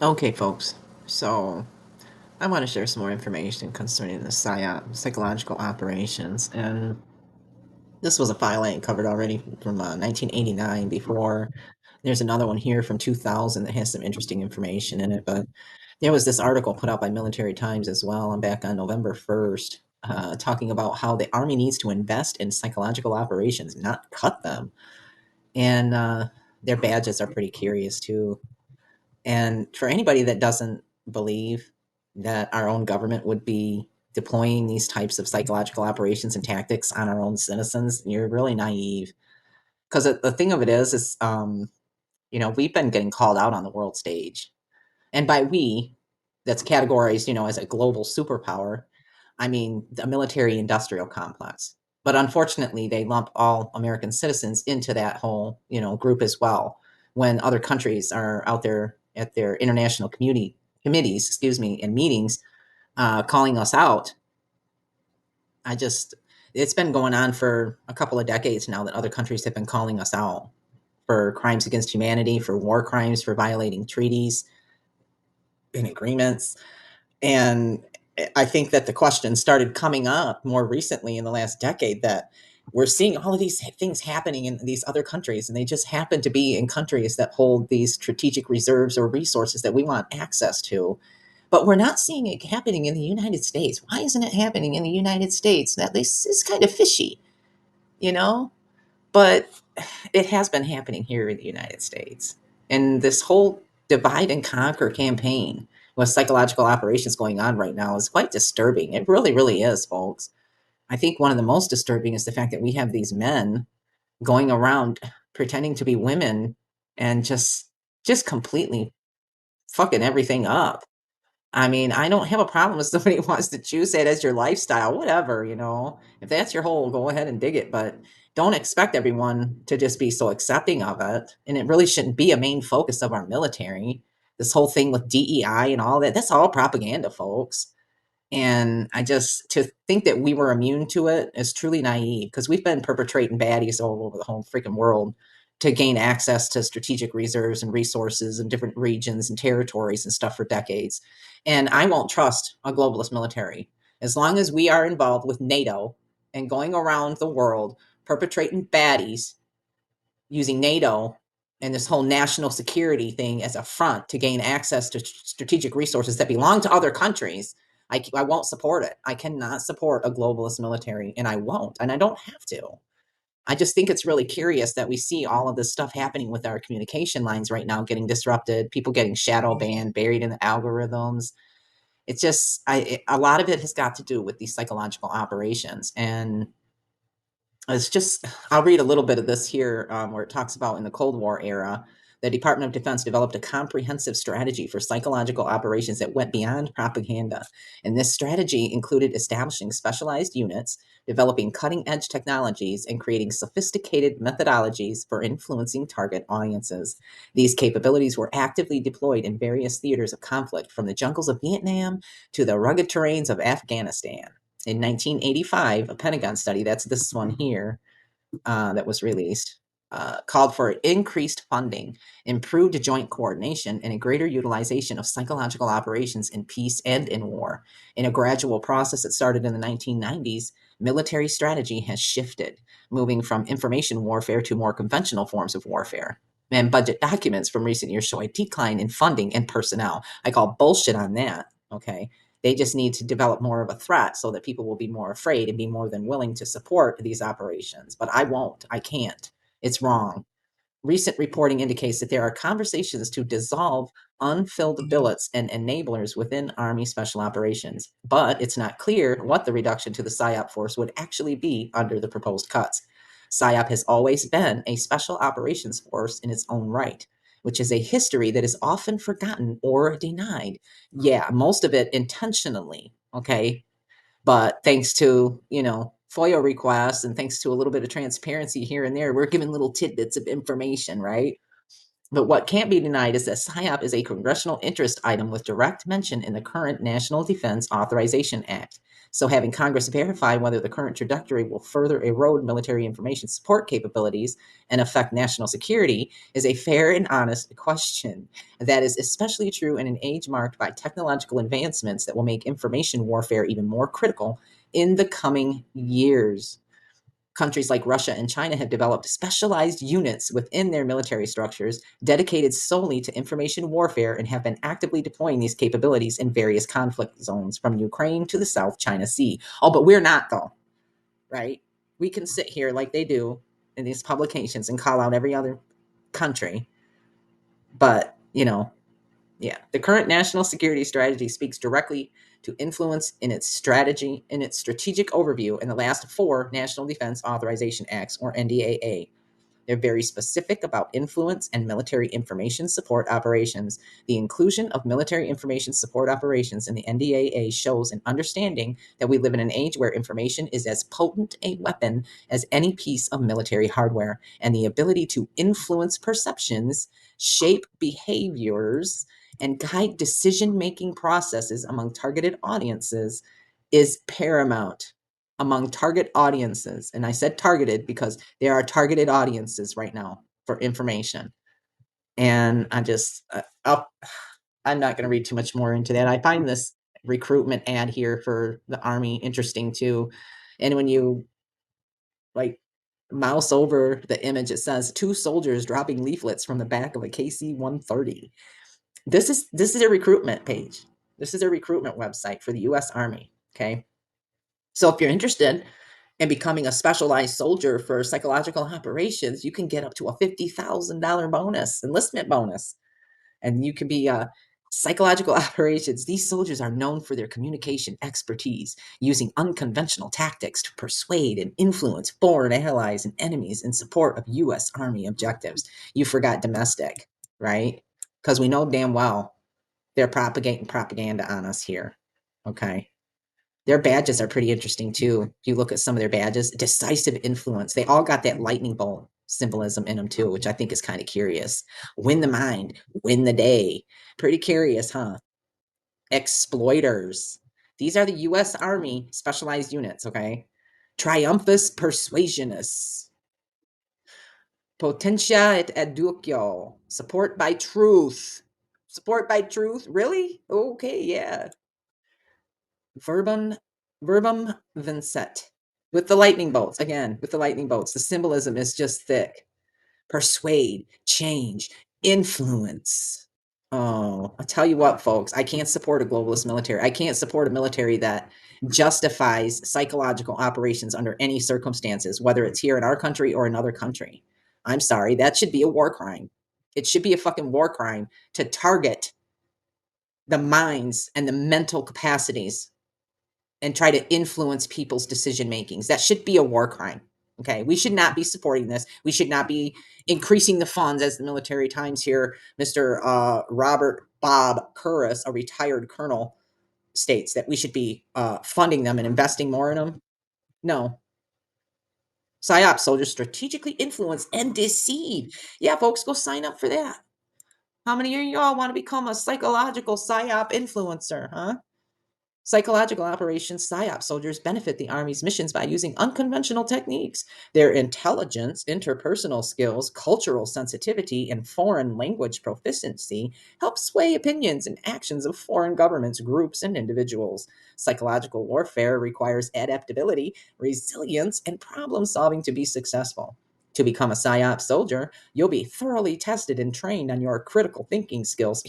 Okay, folks. So I want to share some more information concerning the PSYOP, psychological operations. And this was a file I had covered already from 1989 before. There's another one here from 2000 that has some interesting information in it. But there was this article put out by Military Times as well. I'm back on November 1st, talking about how the Army needs to invest in psychological operations, not cut them. And their badges are pretty curious too. And for anybody that doesn't believe that our own government would be deploying these types of psychological operations and tactics on our own citizens, you're really naive. Because the thing of it is, we've been getting called out on the world stage. And by we, that's categorized, as a global superpower. I mean, the military industrial complex. But unfortunately, they lump all American citizens into that whole, group as well. When other countries are out there at their international community committees, and meetings, calling us out, I just, it's been going on for a couple of decades now that other countries have been calling us out for crimes against humanity, for war crimes, for violating treaties and agreements. And I think that the question started coming up more recently in the last decade that we're seeing all of these things happening in these other countries, and they just happen to be in countries that hold these strategic reserves or resources that we want access to. But we're not seeing it happening in the United States. Why isn't it happening in the United States? That this is kind of fishy, you know? But it has been happening here in the United States. And this whole divide and conquer campaign with psychological operations going on right now is quite disturbing. It really, really is, folks. I think one of the most disturbing is the fact that we have these men going around pretending to be women and just completely fucking everything up. I mean, I don't have a problem if somebody wants to choose that as your lifestyle, whatever. If that's your hole, go ahead and dig it, but don't expect everyone to just be so accepting of it. And it really shouldn't be a main focus of our military. This whole thing with DEI and all that, that's all propaganda, folks. And to think that we were immune to it is truly naive because we've been perpetrating baddies all over the whole freaking world to gain access to strategic reserves and resources in different regions and territories and stuff for decades. And I won't trust a globalist military. As long as we are involved with NATO and going around the world perpetrating baddies using NATO and this whole national security thing as a front to gain access to strategic resources that belong to other countries, I won't support it. I cannot support a globalist military, and I won't, and I don't have to. I just think it's really curious that we see all of this stuff happening with our communication lines right now getting disrupted, people getting shadow banned, buried in the algorithms. It's just, a lot of it has got to do with these psychological operations. And it's just, I'll read a little bit of this here where it talks about in the Cold War era, the Department of Defense developed a comprehensive strategy for psychological operations that went beyond propaganda. And this strategy included establishing specialized units, developing cutting edge technologies, and creating sophisticated methodologies for influencing target audiences. These capabilities were actively deployed in various theaters of conflict, from the jungles of Vietnam to the rugged terrains of Afghanistan. In 1985, a Pentagon study, that's this one here, that was released, called for increased funding, improved joint coordination, and a greater utilization of psychological operations in peace and in war. In a gradual process that started in the 1990s, military strategy has shifted, moving from information warfare to more conventional forms of warfare. And budget documents from recent years show a decline in funding and personnel. I call bullshit on that. Okay. They just need to develop more of a threat so that people will be more afraid and be more than willing to support these operations. But I won't. I can't. It's wrong. Recent reporting indicates that there are conversations to dissolve unfilled billets and enablers within Army Special Operations, but it's not clear what the reduction to the PSYOP force would actually be under the proposed cuts. PSYOP has always been a special operations force in its own right, which is a history that is often forgotten or denied. Yeah, most of it intentionally, okay? But thanks to, FOIA requests and thanks to a little bit of transparency here and there, we're given little tidbits of information, right? But what can't be denied is that PSYOP is a congressional interest item with direct mention in the current National Defense Authorization Act. So, having Congress verify whether the current trajectory will further erode military information support capabilities and affect national security is a fair and honest question. That is especially true in an age marked by technological advancements that will make information warfare even more critical in the coming years. Countries like Russia and China have developed specialized units within their military structures dedicated solely to information warfare and have been actively deploying these capabilities in various conflict zones from Ukraine to the South China Sea. Oh, but we're not, though, right? We can sit here like they do in these publications and call out every other country. But, yeah, the current national security strategy speaks directly to influence in its strategic overview in the last four National Defense Authorization Acts, or NDAA. They're very specific about influence and military information support operations. The inclusion of military information support operations in the NDAA shows an understanding that we live in an age where information is as potent a weapon as any piece of military hardware, and the ability to influence perceptions, shape behaviors, and guide decision making processes among targeted audiences is paramount. Among target audiences. And I said targeted because there are targeted audiences right now for information. And I'm not going to read too much more into that. I find this recruitment ad here for the Army interesting too. And when you like mouse over the image, it says two soldiers dropping leaflets from the back of a KC 130. This is a recruitment page. This is a recruitment website for the US Army. Okay. So if you're interested in becoming a specialized soldier for psychological operations, you can get up to a $50,000 bonus, enlistment bonus. And you can be psychological operations. These soldiers are known for their communication expertise, using unconventional tactics to persuade and influence foreign allies and enemies in support of U.S. Army objectives. You forgot domestic, right? Because we know damn well they're propagating propaganda on us here. Okay. Their badges are pretty interesting too. If you look at some of their badges, decisive influence. They all got that lightning bolt symbolism in them too, which I think is kind of curious. Win the mind, win the day. Pretty curious, huh? Exploiters. These are the US Army specialized units, okay? Triumphus persuasionists. Potentia et educio. Support by truth. Support by truth? Really? Okay, yeah. Verbum verbum vincet. With the lightning bolts, again, with the lightning bolts, the symbolism is just thick. Persuade, change, influence. Oh, I'll tell you what, folks, I can't support a globalist military. I can't support a military that justifies psychological operations under any circumstances, whether it's here in our country or another country. I'm sorry, that should be a war crime. It should be a fucking war crime to target the minds and the mental capacities and try to influence people's decision makings. That should be a war crime. Okay, we should not be supporting this. We should not be increasing the funds, as the Military Times here, Mr. Robert Bob Curris, a retired colonel, states that we should be funding them and investing more in them. No, PSYOP soldiers strategically influence and deceive. Yeah, folks, go sign up for that. How many of y'all want to become a psychological PSYOP influencer, huh? Psychological operations PSYOP soldiers benefit the Army's missions by using unconventional techniques. Their intelligence, interpersonal skills, cultural sensitivity, and foreign language proficiency help sway opinions and actions of foreign governments, groups, and individuals. Psychological warfare requires adaptability, resilience, and problem solving to be successful. To become a PSYOP soldier, you'll be thoroughly tested and trained on your critical thinking skills.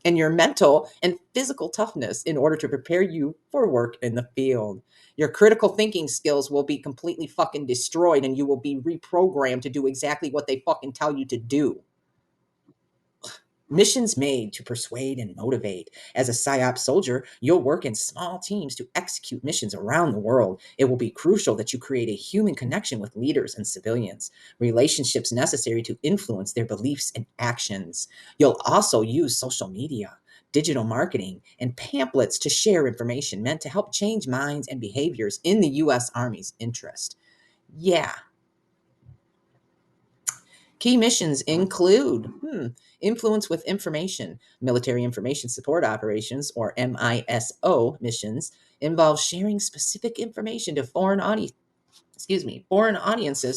And your mental and physical toughness in order to prepare you for work in the field. Your critical thinking skills will be completely fucking destroyed and you will be reprogrammed to do exactly what they fucking tell you to do. Missions made to persuade and motivate. As a PSYOP soldier, you'll work in small teams to execute missions around the world. It will be crucial that you create a human connection with leaders and civilians, relationships necessary to influence their beliefs and actions. You'll also use social media, digital marketing, and pamphlets to share information meant to help change minds and behaviors in the U.S. Army's interest. Yeah. Key missions include influence with information. Military information support operations, or MISO missions, involve sharing specific information to foreign audiences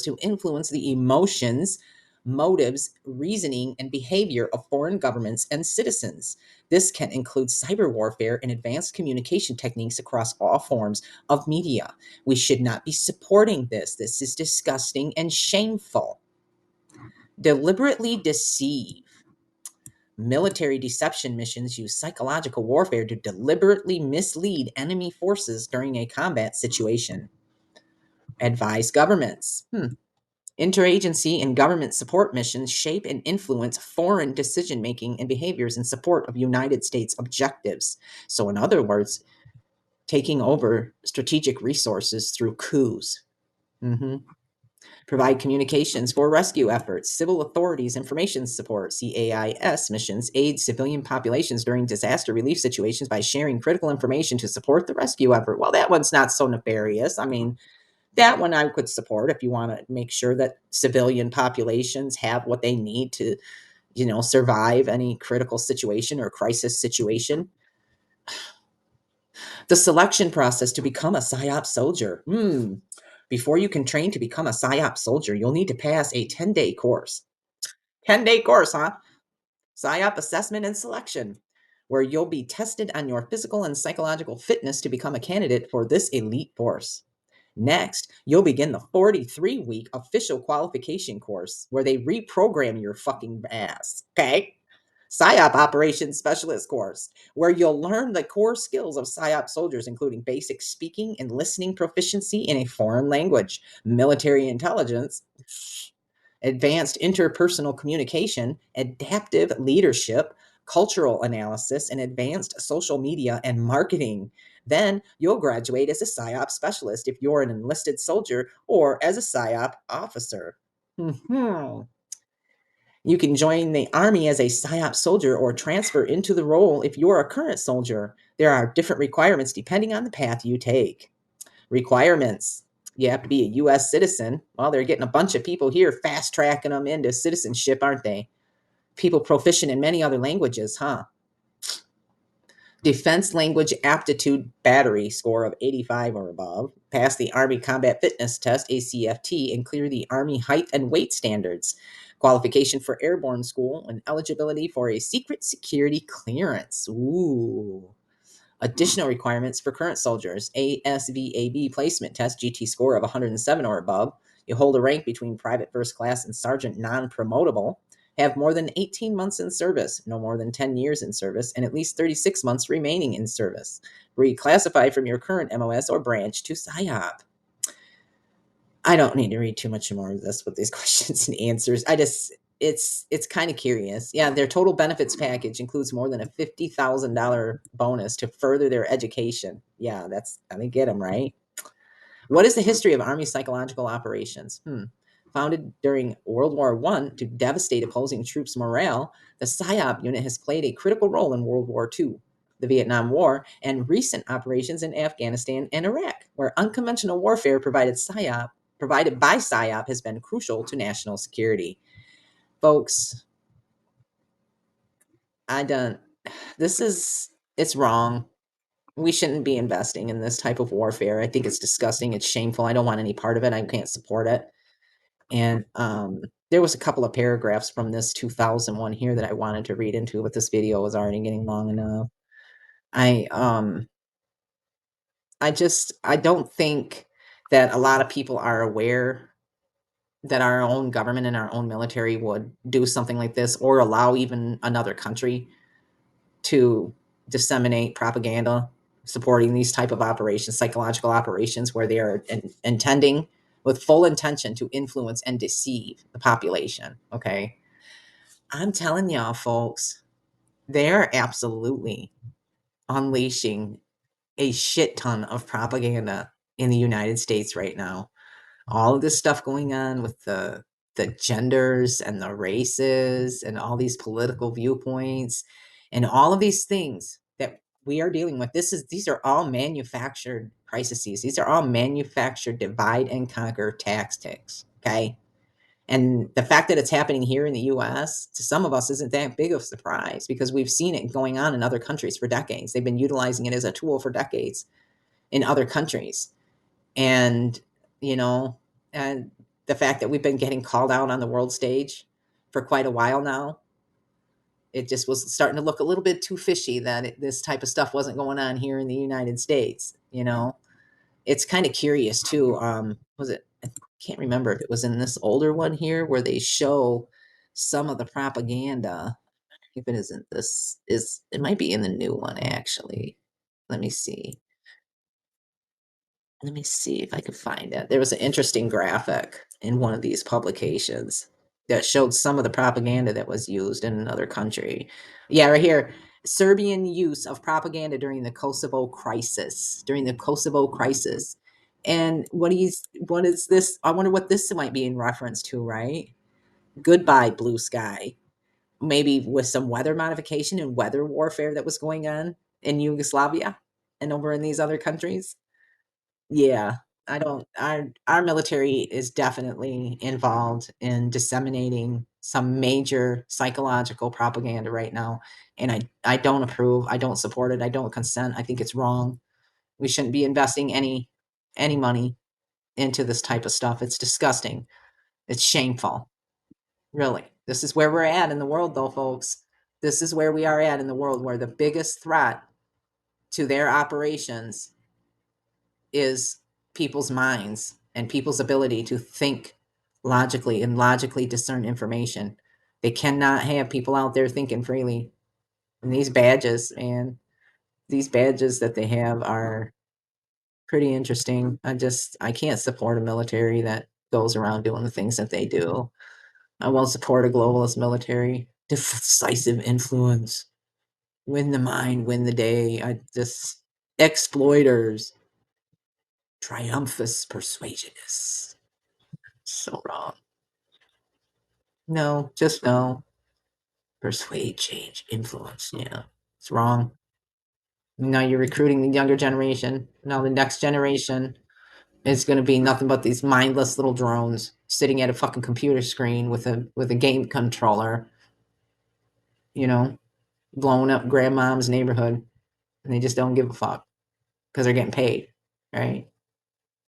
to influence the emotions, motives, reasoning, and behavior of foreign governments and citizens. This can include cyber warfare and advanced communication techniques across all forms of media. We should not be supporting this. This is disgusting and shameful. Deliberately deceive. Military deception missions use psychological warfare to deliberately mislead enemy forces during a combat situation. Advise governments. Interagency and government support missions shape and influence foreign decision making and behaviors in support of United States objectives. So, in other words, taking over strategic resources through coups. Mhm. Provide communications for rescue efforts. Civil authorities information support, CAIS missions, aid civilian populations during disaster relief situations by sharing critical information to support the rescue effort. Well, that one's not so nefarious. I mean, that one I could support if you want to make sure that civilian populations have what they need to, survive any critical situation or crisis situation. The selection process to become a PSYOP soldier. Before you can train to become a PSYOP soldier, you'll need to pass a 10-day course. 10-day course, huh? PSYOP assessment and selection, where you'll be tested on your physical and psychological fitness to become a candidate for this elite force. Next, you'll begin the 43-week official qualification course where they reprogram your fucking ass. Okay? PSYOP Operations Specialist course, where you'll learn the core skills of PSYOP soldiers, including basic speaking and listening proficiency in a foreign language, military intelligence, advanced interpersonal communication, adaptive leadership, cultural analysis, and advanced social media and marketing. Then you'll graduate as a PSYOP specialist if you're an enlisted soldier or as a PSYOP officer. You can join the Army as a PSYOP soldier or transfer into the role if you're a current soldier. There are different requirements depending on the path you take. Requirements. You have to be a U.S. citizen. Well, they're getting a bunch of people here fast tracking them into citizenship, aren't they? People proficient in many other languages, huh? Defense Language Aptitude Battery score of 85 or above, pass the Army Combat Fitness Test, ACFT, and clear the Army height and weight standards. Qualification for airborne school and eligibility for a secret security clearance. Ooh. Additional requirements for current soldiers: ASVAB placement test, GT score of 107 or above. You hold a rank between private first class and sergeant non-promotable. Have more than 18 months in service, no more than 10 years in service, and at least 36 months remaining in service. Reclassify from your current MOS or branch to PSYOP. I don't need to read too much more of this with these questions and answers. It's kind of curious. Yeah, their total benefits package includes more than a $50,000 bonus to further their education. Yeah, that's I think get them right. What is the history of Army psychological operations? Founded during World War I to devastate opposing troops' morale, the PSYOP unit has played a critical role in World War II, the Vietnam War, and recent operations in Afghanistan and Iraq, where unconventional warfare provided by PSYOP has been crucial to national security. Folks, I don't. This is it's wrong. We shouldn't be investing in this type of warfare. I think it's disgusting. It's shameful. I don't want any part of it. I can't support it. And there was a couple of paragraphs from this 2001 here that I wanted to read into, but this video was already getting long enough. I um I don't think that a lot of people are aware that our own government and our own military would do something like this or allow even another country to disseminate propaganda supporting these type of operations, psychological operations, where they are intending with full intention to influence and deceive the population. Okay, I'm telling y'all, folks, they're absolutely unleashing a shit ton of propaganda in the United States right now. All of this stuff going on with the genders and the races and all these political viewpoints and all of these things that we are dealing with. These are all manufactured crises. These are all manufactured divide and conquer tactics. Okay. And the fact that it's happening here in the US, to some of us, isn't that big of a surprise because we've seen it going on in other countries for decades. They've been utilizing it as a tool for decades in other countries. And, you know, and the fact that we've been getting called out on the world stage for quite a while now, it just was starting to look a little bit too fishy that this type of stuff wasn't going on here in the United States, you know? It's kind of curious too. Was it? I can't remember if it was in this older one here where they show some of the propaganda. If it isn't this, is it might be in the new one actually. Let me see. Let me see if I can find it. There was an interesting graphic in one of these publications that showed some of the propaganda that was used in another country. Yeah, right here. Serbian use of propaganda during the Kosovo crisis. During the Kosovo crisis. And what is this? I wonder what this might be in reference to, right? Goodbye, blue sky. Maybe with some weather modification and weather warfare that was going on in Yugoslavia and over in these other countries. Yeah, I don't our military is definitely involved in disseminating some major psychological propaganda right now, and I don't approve, I don't support it, I don't consent, I think it's wrong. We shouldn't be investing any money into this type of stuff. It's disgusting. It's shameful. Really. This is where we're at in the world though, folks. This is where we are at in the world where the biggest threat to their operations is people's minds and people's ability to think logically and logically discern information. They cannot have people out there thinking freely. And these badges, man, these badges that they have are pretty interesting. I can't support a military that goes around doing the things that they do. I won't support a globalist military. Decisive influence. Win the mind, win the day. I just exploiters. Triumphus persuasionis. So wrong. No, just no. Persuade, change, influence. Yeah, it's wrong. Now you're recruiting the younger generation. Now the next generation is going to be nothing but these mindless little drones sitting at a fucking computer screen with a game controller. You know, blowing up grandmom's neighborhood, and they just don't give a fuck because they're getting paid, right?